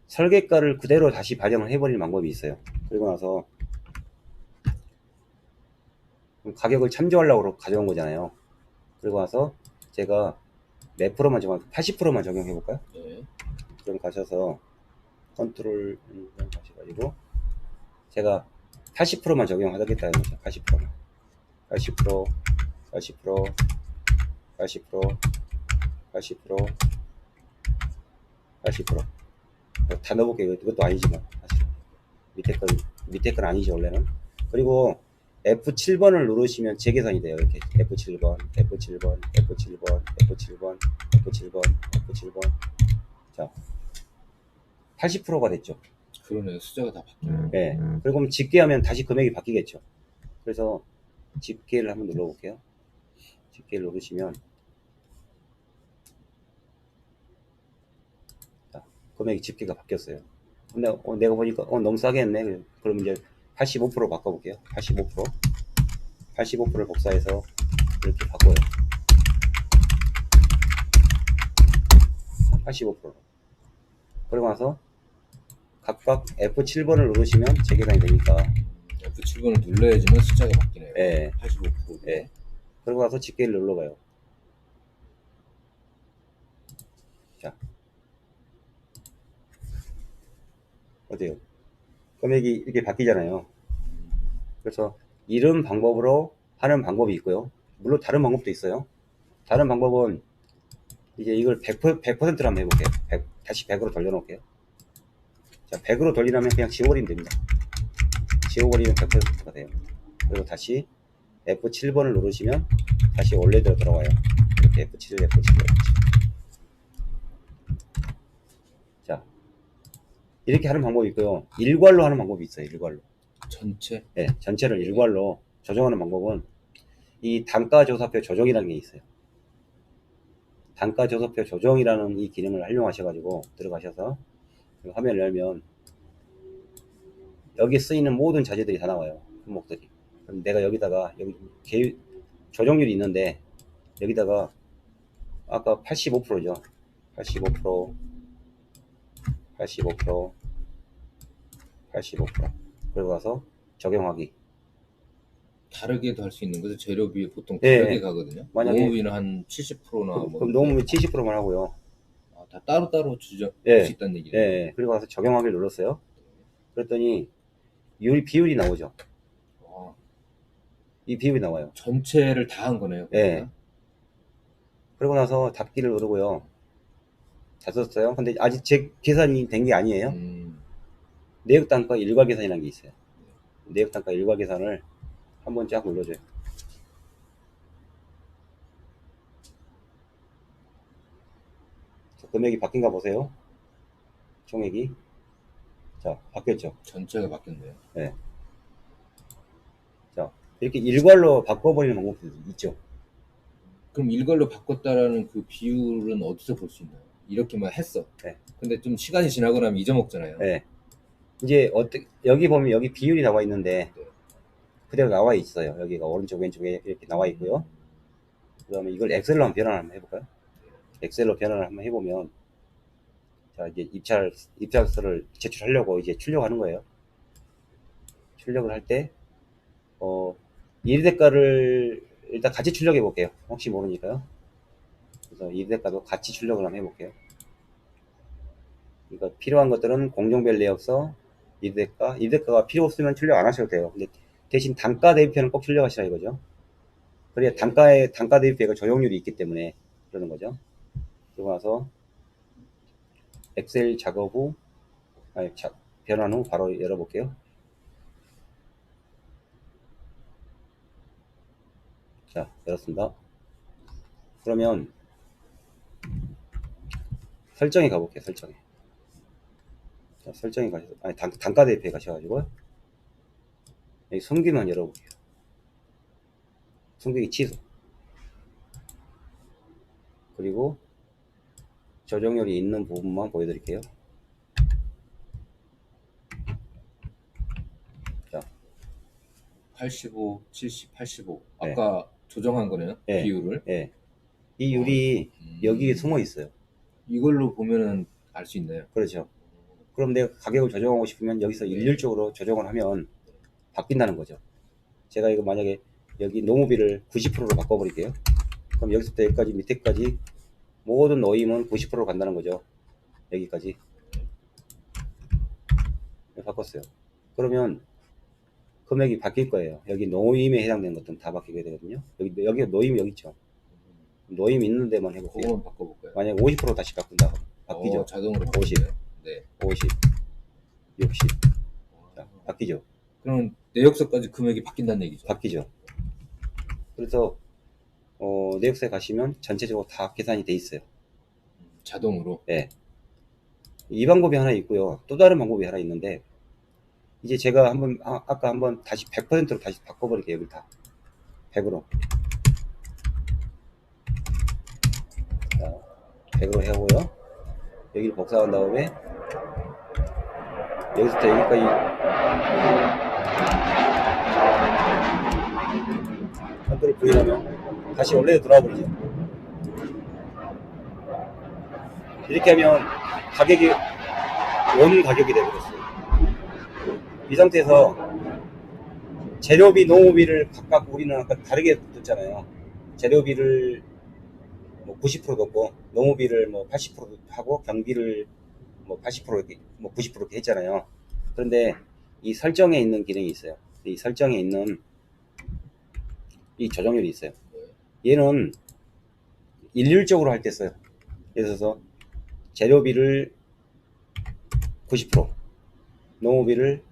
설계가를 그대로 다시 반영을 해버리는 방법이 있어요. 그리고 나서 가격을 참조하려고 가져온 거잖아요. 그리고 나서 제가 몇 프로만 80%만 적용해 볼까요? 네. 그럼 가셔서 컨트롤 가셔가지고 제가 80%만 적용하겠다는 거죠. 80%만 80% 80% 80% 80% 80% 다 넣어볼게요. 이것도 아니지만 사실 밑에 건 아니죠 원래는. 그리고 F7번을 누르시면 재계산이 돼요. 이렇게 F7번 F7번 F7번 F7번 F7번 F7번 자, 80%가 됐죠. 그러네요. 숫자가 다 바뀌네요. 예. 그리고 집계하면 다시 금액이 바뀌겠죠. 그래서 집계를 한번 눌러볼게요. 집계를 누르시면 자, 금액이 집계가 바뀌었어요. 근데 내가 보니까 너무 싸게 했네. 그럼 이제 85% 바꿔볼게요. 85%를 복사해서 이렇게 바꿔요. 85%. 그러고 나서 각각 F7번을 누르시면 재계산이 되니까. F7번을 눌러야지만 숫자가 바뀌네요. 예. 85%. 예. 그러고 나서 집계를 눌러봐요. 자, 어때요? 금액이 이렇게 바뀌잖아요. 그래서 이런 방법으로 하는 방법이 있고요. 물론 다른 방법도 있어요. 다른 방법은 이제 이걸 100%로 한번 해볼게요. 다시 100으로 돌려놓을게요. 자, 100으로 돌리려면 그냥 지워버리면 됩니다. 지워버리면 100%가 돼요. 그리고 다시 F7번을 누르시면 다시 원래대로 돌아와요. 이렇게 F7, F7. 자, 이렇게 하는 방법이 있고요. 일괄로 하는 방법이 있어요. 일괄로. 전체? 네, 전체를 일괄로 조정하는 방법은 이 단가조사표 조정이라는 게 있어요. 단가조사표 조정이라는 이 기능을 활용하셔가지고 들어가셔서 화면을 열면 여기 쓰이는 모든 자재들이 다 나와요. 품목들이. 그럼 내가 여기다가 여기 조정률이 있는데 여기다가 아까 85%죠. 85%, 85%, 85%. 그리고 가서 적용하기. 다르게도 할 수 있는 거죠. 재료비 보통 예, 다르게 예. 가거든요. 만약에- 농업비는 한 70%나 뭐. 그럼 농업이 70%만 하고요. 아, 다 따로따로 주할 예. 수 있다는 얘기네요. 예. 그리고 가서 적용하기를 눌렀어요. 그랬더니 비율이 나오죠. 아, 이 비율이 나와요. 전체를 다 한 거네요. 예. 그러니까. 그러고 나서 닫기를 누르고요. 다 썼어요. 근데 아직 제 계산이 된 게 아니에요. 내역단가 일괄 계산이라는 게 있어요. 내역단가 일괄 계산을 한번 쫙 눌러줘요. 금액이 바뀐가 보세요. 총액이. 자, 바뀌었죠. 전체가 바뀌었네요. 네. 자, 이렇게 일괄로 바꿔버리는 방법도 있죠. 그럼 일괄로 바꿨다라는 그 비율은 어디서 볼 수 있나요? 이렇게만 했어. 네. 근데 좀 시간이 지나고 나면 잊어먹잖아요. 네. 이제 여기 보면 여기 비율이 나와 있는데 네. 그대로 나와 있어요. 여기가 오른쪽 왼쪽에 이렇게 나와 있고요. 그 다음에 이걸 엑셀로 한번 변환을 한번 해볼까요? 엑셀로 변환을 한번 해보면 자, 이제 입찰서를 제출하려고 이제 출력하는 거예요. 출력을 할 때, 이대가를 일단 같이 출력해 볼게요. 혹시 모르니까요. 그래서 이대가도 같이 출력을 한번 해볼게요. 그러니까 필요한 것들은 공정별 내역서, 이대가가 필요 없으면 출력 안 하셔도 돼요. 근데 대신 단가 대비표는 꼭 출력하시라 이거죠. 그래야 단가 대비표가 조정률이 있기 때문에 그러는 거죠. 그러고 나서 엑셀 작업 후, 변환 후 바로 열어볼게요. 자, 열었습니다. 그러면 설정에 가볼게요. 설정에. 자, 설정에 가셔서 단가 대비표에 가셔가지고 여기 숨기만 열어볼게요. 숨기기 취소. 그리고 조정률이 있는 부분만 보여드릴게요. 자, 85, 70, 85. 네. 아까 조정한 거네요. 네. 비율을. 예. 이 율이 여기에 숨어 있어요. 이걸로 보면은 알 수 있나요? 그렇죠. 그럼 내가 가격을 조정하고 싶으면 여기서 일률적으로 조정을 하면 바뀐다는 거죠. 제가 이거 만약에 여기 농업비를 90%로 바꿔버릴게요. 그럼 여기서부터 여기까지 밑에까지 모든 노임은 90%로 간다는 거죠. 여기까지. 바꿨어요. 그러면 금액이 바뀔 거예요. 여기 노임에 해당되는 것들은 다 바뀌게 되거든요. 여기 노임이 여기 있죠. 노임 있는 데만 해볼게요. 그거만 바꿔볼까요? 만약에 50% 다시 바꾼다. 바뀌죠. 자동으로 50. 바뀌네요. 네. 50, 60. 자, 바뀌죠. 그럼 내역서까지 금액이 바뀐다는 얘기죠. 바뀌죠. 그래서 내역서에 가시면 전체적으로 다 계산이 돼 있어요. 자동으로. 네. 이 방법이 하나 있고요. 또 다른 방법이 하나 있는데, 이제 제가 아까 한번 다시 100%로 다시 바꿔버릴게요. 여기 다 100으로. 자, 100으로 해오고요. 여기를 복사한 다음에 여기서부터 여기까지 컨트롤 V 하면 다시 원래로 돌아와 버리죠. 이렇게 하면 가격이 원 가격이 되버렸어요. 이 상태에서 재료비, 농업비를 각각 우리는 아까 다르게 뒀잖아요. 재료비를 뭐 90% 넣고 농업비를 뭐 80% 하고 경비를 뭐 80% 이렇게 뭐 90% 이렇게 했잖아요. 그런데 이 설정에 있는 기능이 있어요. 이 설정에 있는 이 조정률이 있어요. 얘는 일률적으로 할 때 써요. 예를 들어서 재료비를 90%, 농업비를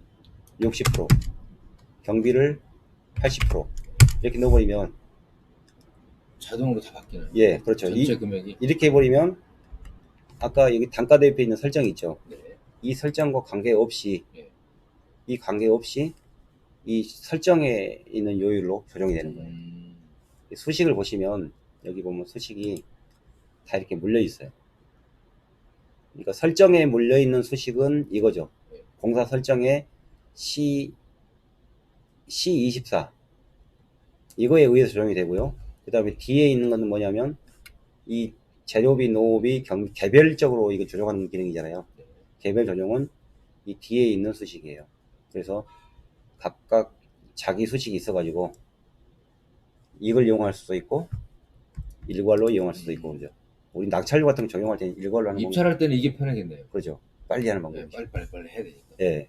60%, 경비를 80% 이렇게 넣어버리면 자동으로 다 바뀌나요? 예, 그렇죠. 전체 금액이. 이렇게 해버리면 아까 여기 단가 대표에 있는 설정이 있죠. 네. 이 설정과 관계없이 네. 이 관계없이 이 설정에 있는 요율로 조정이 되는 거예요. 수식을 보시면 여기 보면 수식이 다 이렇게 물려 있어요. 그러니까 설정에 물려 있는 수식은 이거죠. 네. 공사 설정에 C24 이거에 의해서 조정이 되고요. 그 다음에 뒤에 있는 것은 뭐냐면 이 재료비, 농업비 개별적으로 이거 조정하는 기능이잖아요. 개별 조정은 이 뒤에 있는 수식이에요. 그래서 각각 자기 수식이 있어가지고 이걸 이용할 수도 있고 일괄로 이용할 수도 있고 그죠. 우리 낙찰료 같은 거 적용할 때는 일괄로 하는 입찰할 때는 이게 편하겠네요. 그렇죠. 빨리 하는 네, 방법이죠. 빨리 해야 되니까. 예.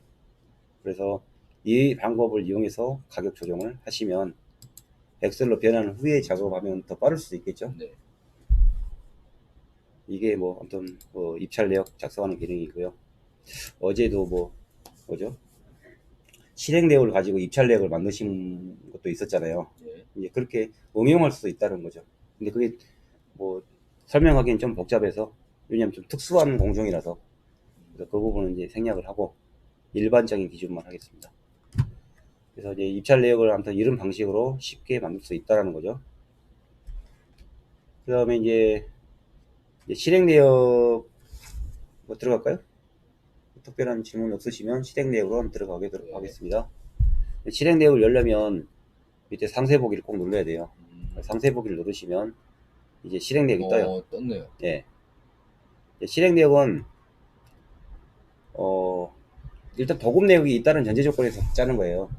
그래서 이 방법을 이용해서 가격 조정을 하시면 엑셀로 변환 후에 작업하면 더 빠를 수도 있겠죠. 네. 이게 뭐 아무튼 뭐 입찰 내역 작성하는 기능이고요. 어제도 뭐죠? 실행 내역을 가지고 입찰 내역을 만드신 것도 있었잖아요. 네. 이제 그렇게 응용할 수도 있다는 거죠. 근데 그게 뭐 설명하기엔 좀 복잡해서 왜냐면 좀 특수한 공정이라서 그래서 그 부분은 이제 생략을 하고 일반적인 기준만 하겠습니다. 그래서 이제 입찰 내역을 아무튼 이런 방식으로 쉽게 만들 수 있다라는 거죠. 그 다음에 이제 실행 내역 뭐 들어갈까요? 특별한 질문 없으시면 실행 내역으로 한번 들어가도록 네. 하겠습니다. 실행 내역을 열려면 밑에 상세 보기를 꼭 눌러야 돼요. 상세 보기를 누르시면 이제 실행 내역이 떠요. 떴네요. 예. 실행 내역은 일단 도급 내역이 있다는 전제 조건에서 짜는 거예요.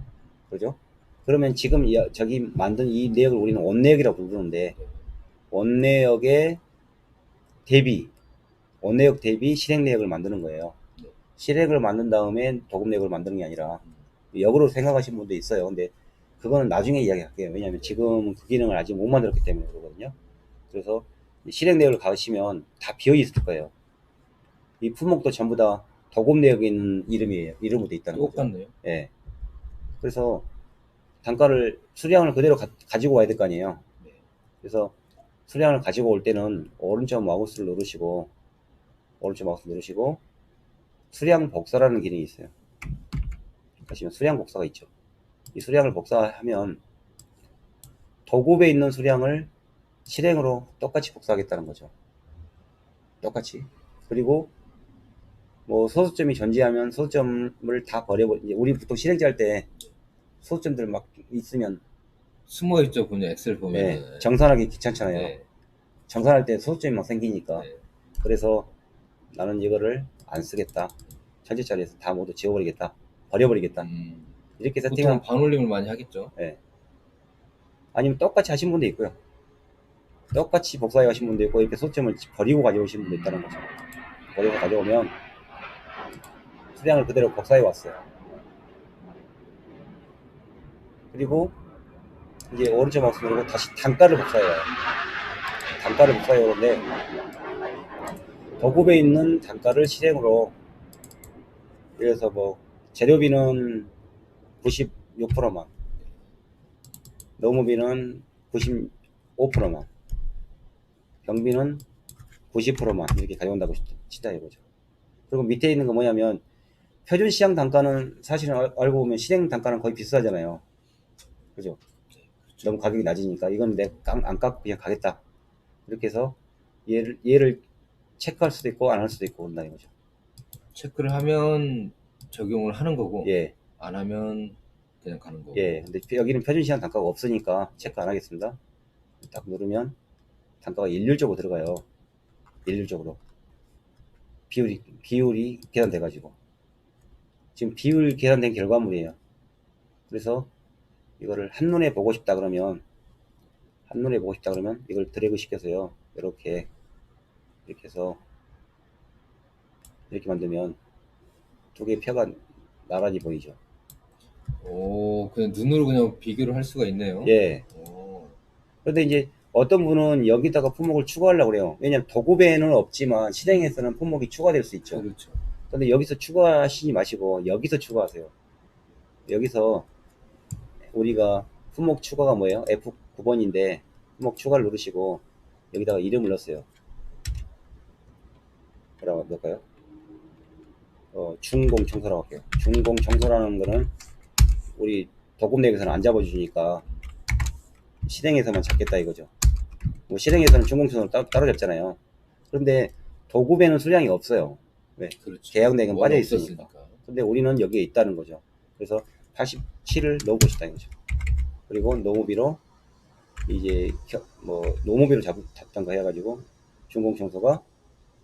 그죠? 그러면 지금 저기 만든 이 내역을 우리는 원내역이라고 부르는데 원내역의 원내역 대비 실행 내역을 만드는 거예요. 실행을 만든 다음에 도급 내역을 만드는 게 아니라 역으로 생각하시는 분도 있어요. 근데 그거는 나중에 이야기할게요. 왜냐하면 지금 그 기능을 아직 못 만들었기 때문에 그러거든요. 그래서 실행 내역을 가시면 다 비어 있을 거예요. 이 품목도 전부 다 도급 내역에 있는 이름이에요. 이름으로 돼 있다는 거죠. 똑같네요. 예. 그래서 단가를 수량을 그대로 가지고 와야 될 거 아니에요. 그래서 수량을 가지고 올 때는 오른쪽 마우스를 누르시고 수량 복사라는 기능이 있어요. 보시면 수량 복사가 있죠. 이 수량을 복사하면 도급에 있는 수량을 실행으로 똑같이 복사하겠다는 거죠. 똑같이. 그리고 뭐 소수점이 존재하면 소수점을 다 버려버리고, 우리 보통 실행자 할 때 소수점들 막 있으면 숨어 있죠, 그냥 엑셀 보면. 네, 정산하기 귀찮잖아요. 네. 정산할 때 소수점이 막 생기니까. 네. 그래서 나는 이거를 안 쓰겠다. 현재 자리에서 다 모두 지워버리겠다. 버려버리겠다. 이렇게 보통 세팅하면 반올림을 많이 하겠죠. 네. 아니면 똑같이 하신 분도 있고요. 똑같이 복사해 가신 분도 있고 이렇게 소수점을 버리고 가져오신 분도 있다는 거죠. 버리고 가져오면 수량을 그대로 복사해 왔어요. 그리고 이제 오른쪽 마우스 누르고 다시 단가를 복사해요. 단가를 복사해 오는데 도급에 있는 단가를 실행으로, 예를 들어서 뭐 재료비는 96%만, 농업비는 95%만, 경비는 90%만 이렇게 가져온다고 치자 이거죠. 그리고 밑에 있는 거 뭐냐면 표준 시장 단가는 사실은 알고 보면 실행 단가는 거의 비슷하잖아요. 그죠? 너무 가격이 낮으니까 이건 내가 안 깎고 그냥 가겠다. 이렇게 해서 얘를 체크할 수도 있고 안 할 수도 있고 그런다 이거죠. 체크를 하면 적용을 하는 거고, 예, 안 하면 그냥 가는 거고. 예. 근데 여기는 표준 시장 단가가 없으니까 체크 안 하겠습니다. 딱 누르면 단가가 일률적으로 들어가요. 일률적으로. 비율이 계산돼가지고. 지금 비율 계산된 결과물이에요. 그래서 이거를 한눈에 보고 싶다 그러면, 이걸 드래그 시켜서요. 이렇게 해서 이렇게 만들면 두 개의 표가 나란히 보이죠. 오, 그냥 눈으로 그냥 비교를 할 수가 있네요. 예. 오, 그런데 이제 어떤 분은 여기다가 품목을 추가하려고 그래요. 왜냐면 도급에는 없지만 실행에서는 품목이 추가될 수 있죠. 그렇죠. 근데 여기서 추가하시지 마시고 여기서 추가하세요. 여기서 우리가 품목 추가가 뭐예요? F9번인데 품목 추가를 누르시고 여기다가 이름을 넣었어요. 뭐라고 넣을까요? 중공청소라고 할게요. 중공청소라는 거는 우리 도급 내역에서는 안 잡아주니까 실행에서만 잡겠다 이거죠. 뭐 실행에서는 중공청소를 따로 잡잖아요. 그런데 도급에는 수량이 없어요. 왜? 그렇죠. 계약 내역은 뭐가 빠져 있으니까. 없었으니까. 근데 우리는 여기에 있다는 거죠. 그래서 87을 넣고 싶다 이거죠. 그리고 노무비로 이제 노무비로 잡던가 해가지고 중공청소가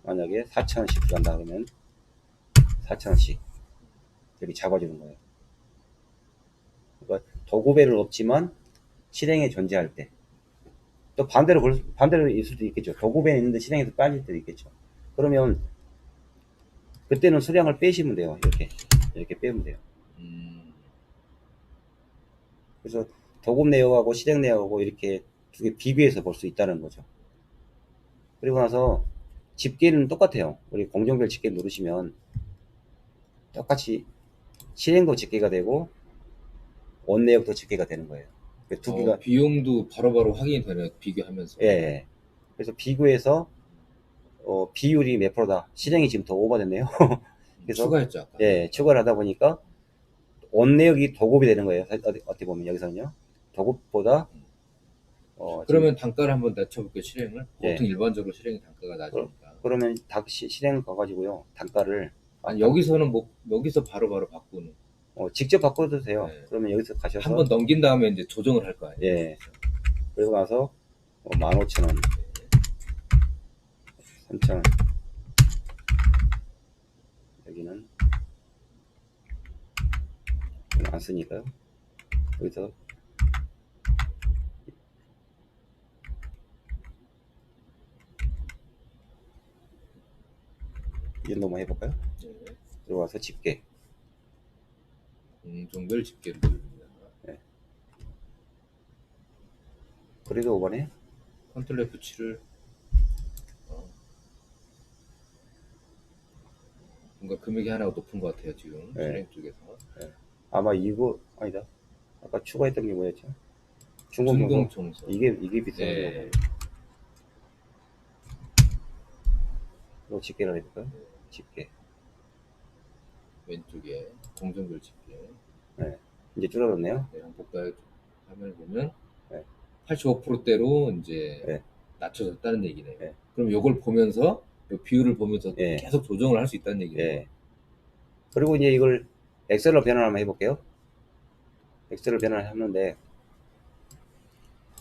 만약에 4,000원씩 들어간다 그러면 4,000원씩 여기 잡아주는 거예요. 그러니까 도급에는 없지만 실행에 존재할 때. 또 반대로 있을 수도 있겠죠. 도급에 있는데 실행에서 빠질 때도 있겠죠. 그러면 그때는 수량을 빼시면 돼요. 이렇게 빼면 돼요. 그래서 도급 내역하고 실행 내역하고 이렇게 두 개 비교해서 볼 수 있다는 거죠. 그리고 나서 집계는 똑같아요. 우리 공정별 집계 누르시면 똑같이 실행도 집계가 되고 원 내역도 집계가 되는 거예요. 두 개가 비용도 바로바로 확인이 되네요. 비교하면서. 예. 그래서 비교해서 비율이 몇 프로다. 실행이 지금 더 오버됐네요. 그래서 추가했죠, 아까. 예, 추가를 하다 보니까 원 내역이 도급이 되는 거예요. 어떻게 보면 여기서는요. 도급보다 그러면 단가를 한번 낮춰볼게요, 실행을. 예. 보통 일반적으로 실행이 단가가 낮으니까. 그러면 실행 가가지고요. 단가를 아니, 여기서 바로바로 바꾸는. 직접 바꿔도 돼요. 네. 그러면 여기서 가셔서 한번 넘긴 다음에 이제 조정을 할 거 아니에요. 예. 그리고 나서 15,000원, 3,000원. 여기는 안 쓰니까요. 여기서 이 정도만 해볼까요? 네. 들어와서 집계. 공정별 집계를 누릅니다. 네. 그래도 5번에 컨트롤 F7을 뭔가 금액이 하나 높은 것 같아요, 지금. 네. 실행 쪽에서. 네. 아마 이거 아니다. 아까 추가했던 게 뭐였죠? 중공청소. 중공청소. 이게 비싼 네. 거예요. 이거 집계를 해볼까요? 네. 집계. 왼쪽에 공정별 집계. 네. 이제 줄어들었네요. 네, 한번 볼까요? 화면을 보면 네. 85%대로 이제 네. 낮춰졌다는 얘기네요. 네. 그럼 이걸 보면서 이 비율을 보면서 네. 계속 조정을 할 수 있다는 얘기네요. 네. 그리고 이제 이걸 엑셀로 변환 한번 해볼게요. 엑셀로 변환하는데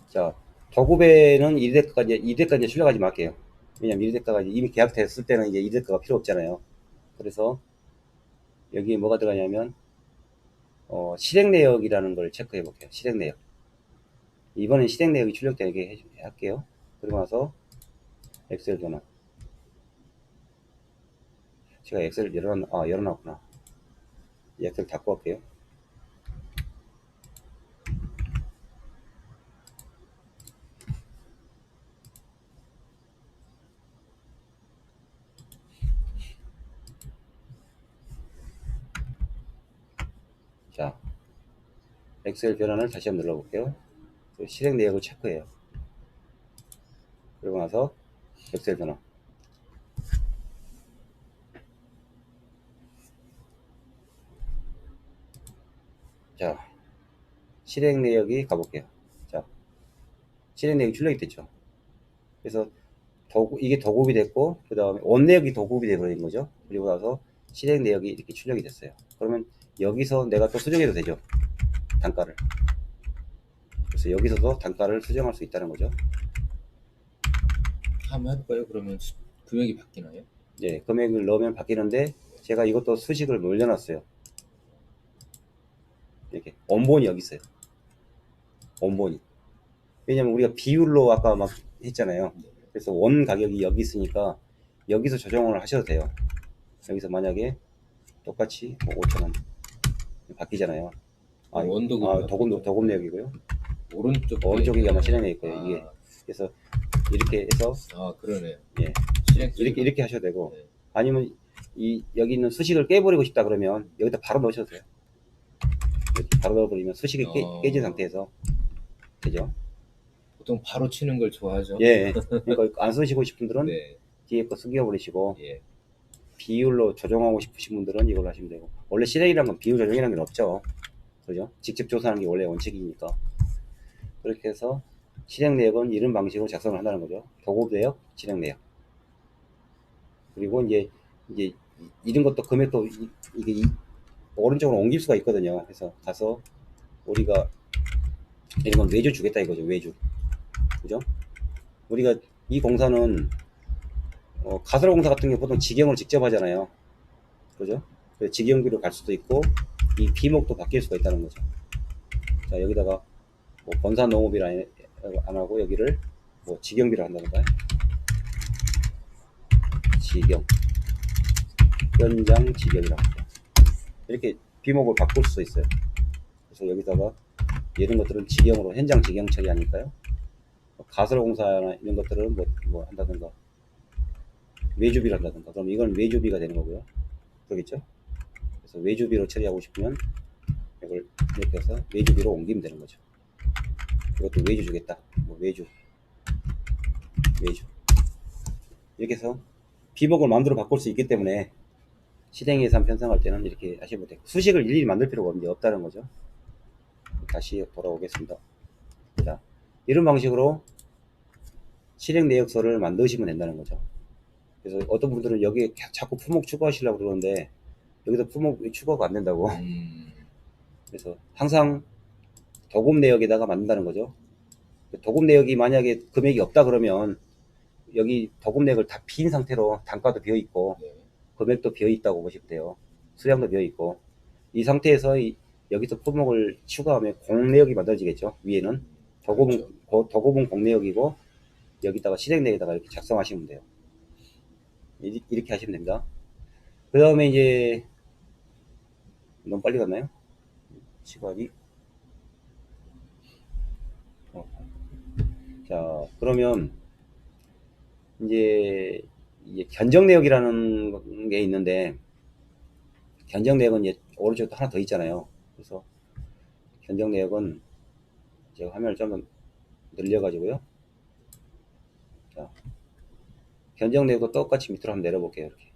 자 도급에는 이대가까지 출력하지 말게요. 왜냐면 이대가가 이미 계약됐을 때는 이제 이대가가 필요 없잖아요. 그래서 여기 뭐가 들어가냐면 실행 내역이라는 걸 체크해 볼게요. 실행 내역. 이번엔 실행 내역이 출력되게 할게요. 그리고 나서 엑셀 변환. 제가 엑셀을 열어놨구나. 엑셀 닫고 할게요. 자, 엑셀 변환을 다시 한번 눌러볼게요. 실행 내역을 체크해요. 그리고 나서 엑셀 변환. 자, 실행 내역이 가볼게요. 자, 실행 내역이 출력이 됐죠. 그래서 이게 도급이 됐고, 그 다음에 원 내역이 도급이 되어버린 거죠. 그리고 나서 실행 내역이 이렇게 출력이 됐어요. 그러면 여기서 내가 또 수정해도 되죠. 단가를. 그래서 여기서도 단가를 수정할 수 있다는 거죠. 한번 해볼까요? 그러면 금액이 바뀌나요? 예, 금액을 넣으면 바뀌는데, 제가 이것도 수식을 올려놨어요. 이렇게. 원본이 여기 있어요. 원본이. 왜냐면 우리가 비율로 아까 막 했잖아요. 그래서 원 가격이 여기 있으니까 여기서 조정을 하셔도 돼요. 여기서 만약에 똑같이 뭐 5,000원 바뀌잖아요. 도금 내역이고요. 오른쪽이 아마 실행되어 있고요. 이게. 그래서 이렇게 해서. 그러네요. 예. 이렇게 하셔도 되고. 네. 아니면 여기 있는 수식을 깨버리고 싶다 그러면 여기다 바로 넣으셔도 돼요. 이렇게 바로 넣어버리면 수식이 깨진 상태에서 되죠. 보통 바로 치는 걸 좋아하죠. 예. 그러니까 안 쓰시고 싶은 분들은 네. 뒤에 거 숨겨버리시고, 예. 비율로 조정하고 싶으신 분들은 이걸로 하시면 되고. 원래 실행이란 건 비율 조정이라는 게 없죠. 그죠? 직접 조사하는 게 원래 원칙이니까. 그렇게 해서 실행 내역은 이런 방식으로 작성을 한다는 거죠. 도급 내역, 실행 내역. 그리고 이제 이런 것도 금액도 이게 오른쪽으로 옮길 수가 있거든요. 그래서 가서 우리가 이런 건 외주 주겠다 이거죠. 외주. 그죠? 우리가 이 공사는 가설 공사 같은 게 보통 직영을 직접 하잖아요. 그죠? 직영비로 갈 수도 있고, 이 비목도 바뀔 수가 있다는 거죠. 자, 여기다가 뭐 본사 농업이라 안 하고 여기를 뭐 직영비로 한다든가, 직영, 현장 직영이라고 합니다. 이렇게 비목을 바꿀 수 있어요. 그래서 여기다가 이런 것들은 직영으로 현장 직영 처리하니까요. 가설 공사나 이런 것들은 뭐 한다든가, 외주비를 한다든가, 그럼 이건 외주비가 되는 거고요. 그러겠죠? 그래서 외주비로 처리하고 싶으면 이걸 이렇게 해서 외주비로 옮기면 되는 거죠. 이것도 외주 주겠다. 뭐 외주 이렇게 해서 비목을 마음대로 바꿀 수 있기 때문에 실행 예산 편성할 때는 이렇게 하시면 돼요. 수식을 일일이 만들 필요가 없다는 거죠. 다시 돌아오겠습니다. 자, 이런 방식으로 실행 내역서를 만드시면 된다는 거죠. 그래서 어떤 분들은 여기에 자꾸 품목 추가하시려고 그러는데 여기서 품목이 추가가 안 된다고. 그래서 항상 도급 내역에다가 만든다는 거죠. 도급 내역이 만약에 금액이 없다 그러면 여기 도급 내역을 다 빈 상태로 단가도 비어 있고, 네. 금액도 비어 있다고 보시면 돼요. 수량도 비어 있고, 이 상태에서 여기서 품목을 추가하면 공 내역이 만들어지겠죠. 위에는 도급은 공 내역이고, 여기다가 실행 내역에다가 이렇게 작성하시면 돼요. 이렇게 하시면 됩니다. 그 다음에 이제 너무 빨리 갔나요? 시간이. 자, 그러면 이제 견적 내역이라는 게 있는데, 견적 내역은 이제 오른쪽도 하나 더 있잖아요. 그래서 견적 내역은 제가 화면을 좀 늘려가지고요. 자, 견적 내역도 똑같이 밑으로 한번 내려볼게요. 이렇게.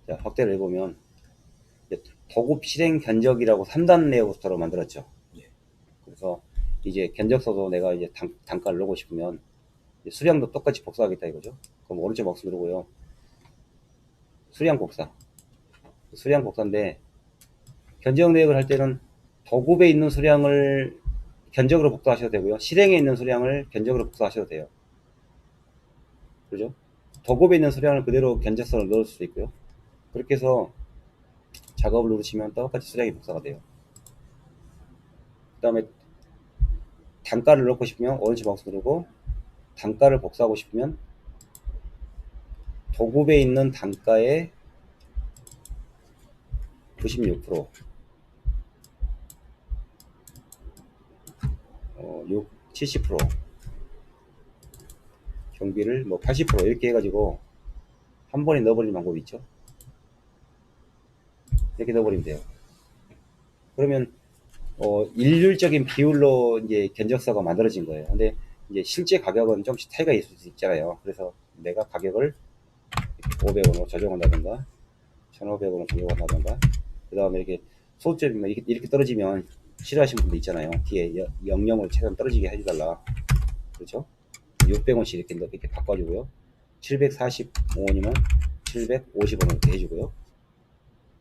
자, 확대를 해보면 도급 실행 견적이라고 3단 내역부터 만들었죠. 예. 그래서 이제 견적서도 내가 이제 단가를 넣고 싶으면 수량도 똑같이 복사하겠다 이거죠. 그럼 오른쪽 마우스 누르고요. 수량 복사인데, 견적 내역을 할 때는 도급에 있는 수량을 견적으로 복사하셔도 되고요. 실행에 있는 수량을 견적으로 복사하셔도 돼요. 그죠? 도급에 있는 수량을 그대로 견적서로 넣을 수도 있고요. 그렇게 해서 작업을 누르시면 똑같이 수량이 복사가 돼요. 그 다음에 단가를 넣고 싶으면 오른쪽 마우스 누르고, 단가를 복사하고 싶으면 도급에 있는 단가의 96%, 70%, 경비를 뭐 80% 이렇게 해가지고 한 번에 넣어버리는 방법이 있죠. 이렇게 넣어버리면 돼요. 그러면 일률적인 비율로 이제 견적서가 만들어진 거예요. 근데 이제 실제 가격은 좀씩 차이가 있을 수 있잖아요. 그래서 내가 가격을 500원으로 조정한다든가 1,500원으로 조정한다든가 그 다음에 이렇게 소수점이 이렇게 떨어지면 싫어하시는 분도 있잖아요. 뒤에 00으로 최대한 떨어지게 해줘달라. 그렇죠? 600원씩 이렇게 바꿔주고요. 745원이면 750원을 이렇게 해주고요.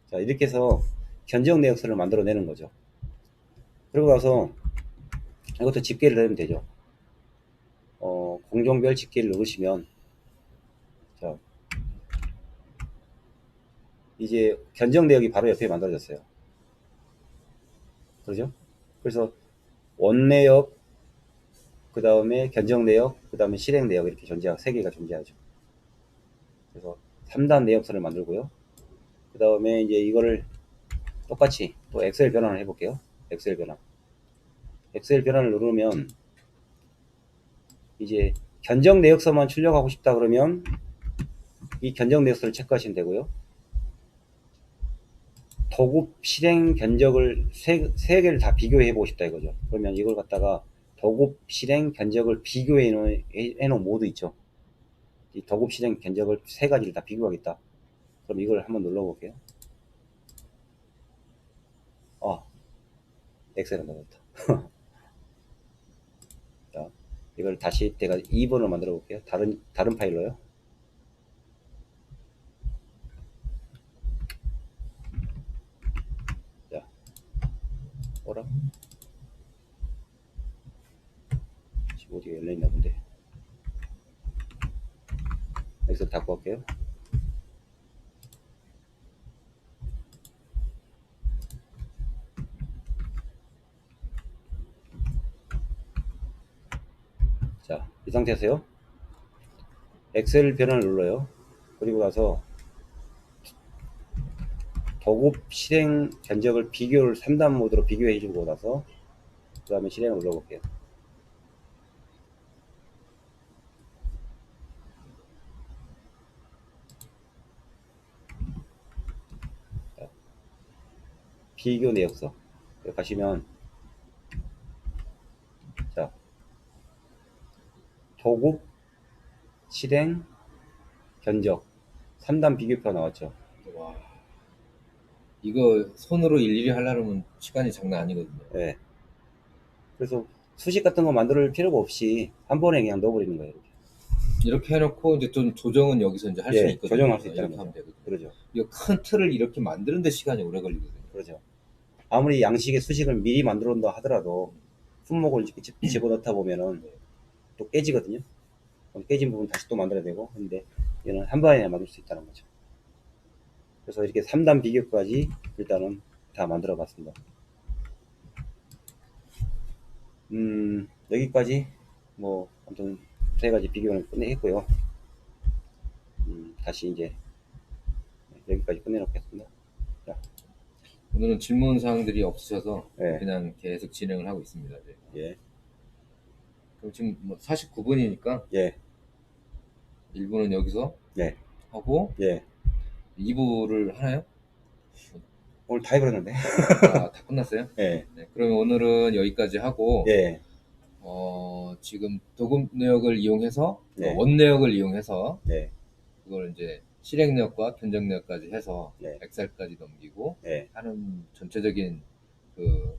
자, 이렇게 해서 견적 내역서를 만들어내는 거죠. 그리고 나서 이것도 집계를 내면 되죠. 공종별 집계를 누르시면, 자, 이제 견적 내역이 바로 옆에 만들어졌어요. 그렇죠? 그래서 원내역, 그 다음에 견적 내역, 그 다음에 실행 내역 이렇게 세 개가 존재하죠. 그래서 3단 내역서를 만들고요. 그 다음에 이제 이거를 똑같이 또 엑셀 변환을 해볼게요. 엑셀 변환. 엑셀 변환을 누르면 이제 견적 내역서만 출력하고 싶다 그러면 이 견적 내역서를 체크하시면 되고요. 도급 실행 견적을 세 개를 다 비교해 보고 싶다 이거죠. 그러면 이걸 갖다가 도급 실행 견적을 비교해 놓은 모드 있죠. 이 도급 실행 견적을 세 가지를 다 비교하겠다. 그럼 이걸 한번 눌러 볼게요. 엑셀은 넣었다. 자, 이걸 다시 내가 2번을 만들어 볼게요. 다른 파일로요. 자, 뭐라? 지금 어디가 열려있나 본데. 엑셀 닫고 할게요. 자, 이 상태에서요. 엑셀 변환을 눌러요. 그리고 나서 도급 실행 견적을 비교를 3단 모드로 비교해 주고 나서 그 다음에 실행을 눌러 볼게요. 비교 내역서 여기 가시면 자 도급 실행 견적 3단 비교표가 나왔죠. 와, 이거 손으로 일일이 하려면 시간이 장난 아니거든요. 네. 그래서 수식 같은 거 만들 필요가 없이 한 번에 그냥 넣어버리는 거예요. 이렇게 해놓고 이제 좀 조정은 여기서 이제 할 수 예, 있거든요. 조정할 수 있다는 이렇게 하면 거죠. 되거든요. 그러죠. 이거 큰 틀을 이렇게 만드는데 시간이 오래 걸리거든요. 그러죠. 아무리 양식의 수식을 미리 만들어 온다 하더라도 품목을 이렇게 집어넣다 보면은 또 깨지거든요. 그럼 깨진 부분 다시 또 만들어야 되고, 근데 얘는 한 번에 만들 수 있다는 거죠. 그래서 이렇게 3단 비교까지 일단은 다 만들어 봤습니다. 여기까지 뭐 아무튼 세 가지 비교는 끝내겠고요. 다시 이제 여기까지 끝내놓겠습니다. 자, 오늘은 질문 사항들이 없으셔서 예. 그냥 계속 진행을 하고 있습니다. 저희가. 예, 그럼 지금 뭐 49분이니까 예, 1부는 여기서 예, 하고 예. 2부를 하나요? 오늘 다 해버렸는데. 다 끝났어요? 예, 네, 그러면 오늘은 여기까지 하고 예, 지금 도금 내역을 이용해서 네. 원 내역을 이용해서 네, 그걸 이제 실행 내역과 견적 내역까지 해서 네. 엑셀까지 넘기고 네. 하는 전체적인 그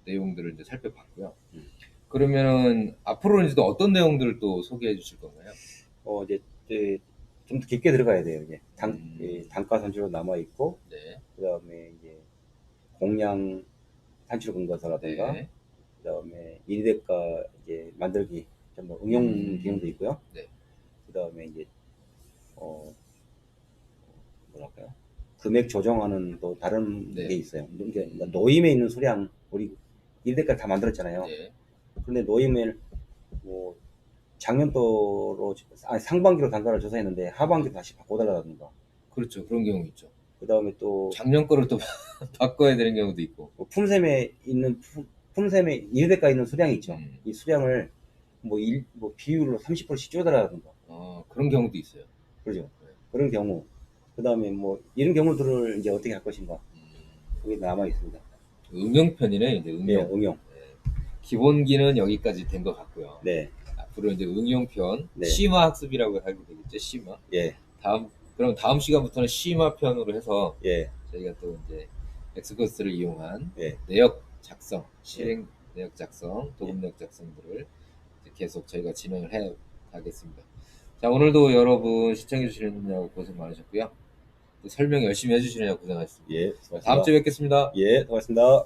내용들을 이제 살펴봤고요. 음. 그러면은 앞으로는 이제 또 어떤 내용들을 또 소개해 주실 건가요? 이제 좀 더 깊게 들어가야 돼요. 이제 음. 단가 산출로 남아 있고, 네. 그 다음에 이제 공량 산출 근거서라든가, 네. 그 다음에 일대가 이제 만들기 좀 더 응용 기능도 있고요. 네. 그 다음에 이제 뭐랄까요? 금액 조정하는 또 다른 네. 게 있어요. 그러니까 노임에 있는 수량 우리 일대까지 다 만들었잖아요. 네. 그런데 노임을 뭐 작년도로 상반기로 단가를 조사했는데 하반기로 다시 바꿔달라든가. 그렇죠. 그런 경우 있죠. 그 다음에 또 작년 거를 또 바꿔야 되는 경우도 있고. 품셈에 있는 품셈에 1대가 있는 수량이 있죠. 음. 이 수량을 뭐 비율로 30%씩 줄여달라든가. 그런 경우도 있어요. 그러죠. 네. 그런 경우. 그 다음에 뭐 이런 경우들을 이제 어떻게 할 것인가. 그게 남아 있습니다. 응용편이네, 이제 응용. 네, 응용. 네. 기본기는 여기까지 된 것 같고요. 네. 앞으로 이제 응용편, 네. 심화 학습이라고 하게 되겠죠. 심화. 예, 그럼 다음 시간부터는 심화 편으로 해서 예, 저희가 또 이제 엑스코스를 이용한 예. 내역 작성, 실행 내역 작성, 도금 내역 작성들을 이제 계속 저희가 진행을 해 가겠습니다. 자, 오늘도 여러분 시청해 주시느냐고 고생 많으셨고요. 또 설명 열심히 해주시느냐고 고생하셨습니다. 예, 수고하셨습니다. 다음 주에 뵙겠습니다. 예, 수고하셨습니다.